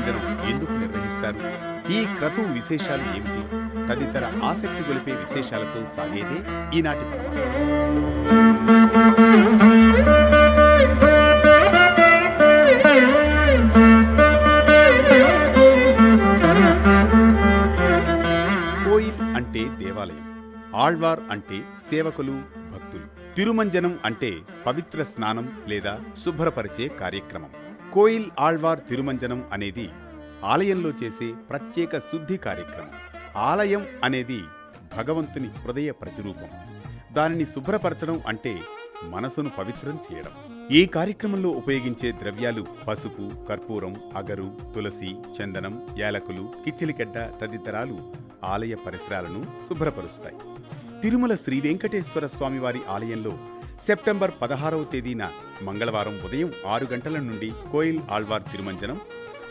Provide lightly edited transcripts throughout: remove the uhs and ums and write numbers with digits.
తిరుమంజనం ఎందుకు నిర్వహిస్తారు, ఈ క్రతువు విశేషాలు ఏమిటి తదితర ఆసక్తి గొలిపే విశేషాలతో సాగేదే ఈనాటి కోయిల్ అంటే దేవాలయం, ఆళ్వార్ అంటే సేవకులు భక్తులు, తిరుమంజనం అంటే పవిత్ర స్నానం లేదా శుభ్రపరిచే కార్యక్రమం. కోయిల్ ఆళ్వార్ తిరుమంజనం అనేది ఆలయంలో చేసే ప్రత్యేక శుద్ధి కార్యక్రమం. ఆలయం అనేది భగవంతుని హృదయ ప్రతిరూపం. దానిని శుభ్రపరచడం అంటే మనసును పవిత్రం చేయడం. ఈ కార్యక్రమంలో ఉపయోగించే ద్రవ్యాలు పసుపు, కర్పూరం, అగరు, తులసి, చందనం, యాలకులు, కిచ్చిలిగడ్డ తదితరాలు ఆలయ పరిసరాలను శుభ్రపరుస్తాయి. తిరుమల శ్రీ వెంకటేశ్వర స్వామివారి ఆలయంలో సెప్టెంబర్ 16వ తేదీన మంగళవారం ఉదయం 6 గంటల నుండి కోయిల్ ఆళ్వార్ తిరుమంజనం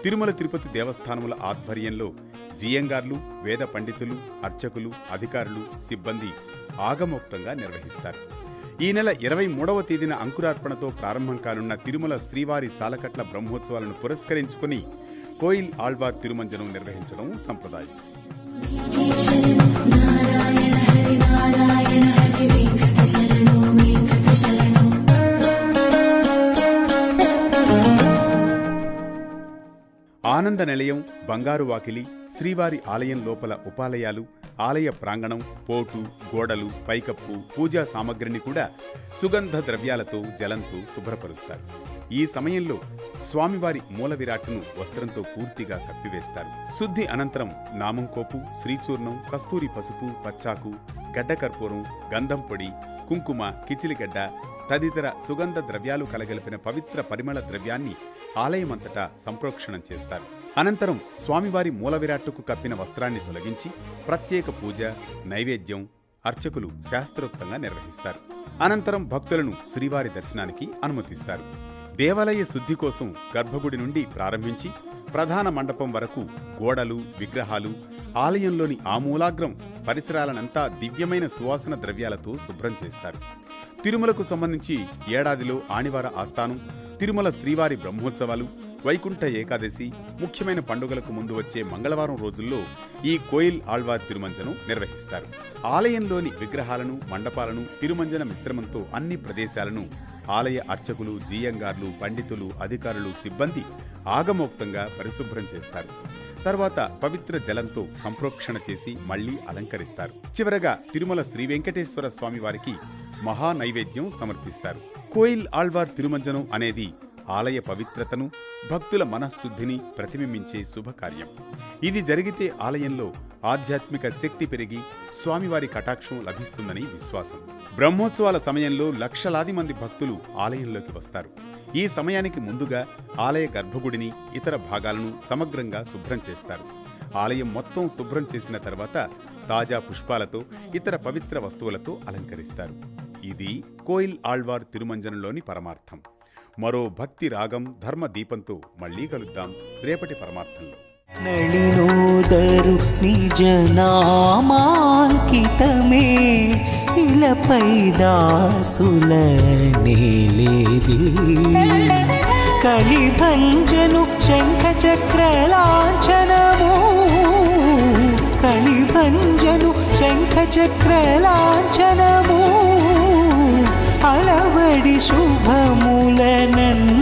తిరుమల తిరుపతి దేవస్థానముల ఆధ్వర్యంలో జియంగార్లు, వేద పండితులు, అర్చకులు, అధికారులు, సిబ్బంది ఆగమోక్తంగా నిర్వహిస్తారు. ఈ నెల 23వ తేదీన అంకురార్పణతో ప్రారంభం కానున్న తిరుమల శ్రీవారి సాలకట్ల బ్రహ్మోత్సవాలను పురస్కరించుకుని కోయిల్ ఆళ్వార్ తిరుమంజనం నిర్వహించడం సంప్రదాయం. ఆనంద నిలయం, బంగారు వాకిలి, శ్రీవారి ఆలయం లోపల ఉపాలయాలు, ఆలయ ప్రాంగణం, పోటు, గోడలు, పైకప్పు, పూజా సామగ్రిని కూడా సుగంధ ద్రవ్యాలతో, జలంతో శుభ్రపరుస్తారు. ఈ సమయంలో స్వామివారి మూల విరాట్ను వస్త్రంతో పూర్తిగా కప్పివేస్తారు. శుద్ధి అనంతరం నామంకోపు, శ్రీచూర్ణం, కస్తూరి పసుపు, పచ్చాకు, గడ్డకర్పూరం, గంధం పొడి, కుంకుమ, కిచిలిగడ్డ తదితర సుగంధ ద్రవ్యాలు కలగలిపిన పవిత్ర పరిమళ ద్రవ్యాన్ని ఆలయమంతటా సంప్రోక్షణం చేస్తారు. అనంతరం స్వామివారి మూల విరాట్టుకు కప్పిన వస్త్రాన్ని తొలగించి ప్రత్యేక పూజ, నైవేద్యం అర్చకులు శాస్త్రోక్తంగా నిర్వహిస్తారు. అనంతరం భక్తులను శ్రీవారి దర్శనానికి అనుమతిస్తారు. దేవాలయ శుద్ధి కోసం గర్భగుడి నుండి ప్రారంభించి ప్రధాన మండపం వరకు గోడలు, విగ్రహాలు, ఆలయంలోని ఆమూలాగ్రం పరిసరాలనంతా దివ్యమైన సువాసన ద్రవ్యాలతో శుభ్రం చేస్తారు. తిరుమలకు సంబంధించి ఏడాదిలో ఆణివార ఆస్థానం, తిరుమల శ్రీవారి బ్రహ్మోత్సవాలు, వైకుంఠ ఏకాదశి, ముఖ్యమైన పండుగలకు ముందు వచ్చే మంగళవారం రోజుల్లో ఈ కోయిల్ ఆళ్వార్ తిరుమంజనం నిర్వహిస్తారు. ఆలయంలోని విగ్రహాలను, మండపాలను తిరుమంజన మిశ్రమంతో అన్ని ప్రదేశాలను ఆలయ అర్చకులు, జియంగార్లు, పండితులు, అధికారులు, సిబ్బంది ఆగమోక్తంగా పరిశుభ్రం చేస్తారు. తర్వాత పవిత్ర జలంతో సంప్రోక్షణ చేసి మళ్లీ అలంకరిస్తారు. చివరగా తిరుమల శ్రీ వెంకటేశ్వర స్వామి వారికి మహా నైవేద్యం సమర్పిస్తారు. కోయిల్ ఆళ్వార్ తిరుమంజనం అనేది ఆలయ పవిత్రతను, భక్తుల మనఃశుద్ధిని ప్రతిబింబించే శుభకార్యం. ఇది జరిగితే ఆలయంలో ఆధ్యాత్మిక శక్తి పెరిగి స్వామివారి కటాక్షం లభిస్తుందని విశ్వాసం. బ్రహ్మోత్సవాల సమయంలో లక్షలాది మంది భక్తులు ఆలయంలోకి వస్తారు. ఈ సమయానికి ముందుగా ఆలయ గర్భగుడిని, ఇతర భాగాలను సమగ్రంగా శుభ్రం చేస్తారు. ఆలయం మొత్తం శుభ్రం చేసిన తర్వాత తాజా పుష్పాలతో, ఇతర పవిత్ర వస్తువులతో అలంకరిస్తారు. ఇది కోయిల్ ఆళ్వార్ తిరుమంజనంలోని పరమార్థం. మరో భక్తి రాగం, ధర్మ దీపంతో మళ్లీ కలుద్దాం రేపటి పరమార్థంలో. నళినోదరు నిజనామాంకితమే ఇలపై దాసుల నేలేది కలిభంజను శంఖ చక్రలాంఛనము కలిభంజను శంఖ చక్రలాంఛనము అలవడి శుభములనన్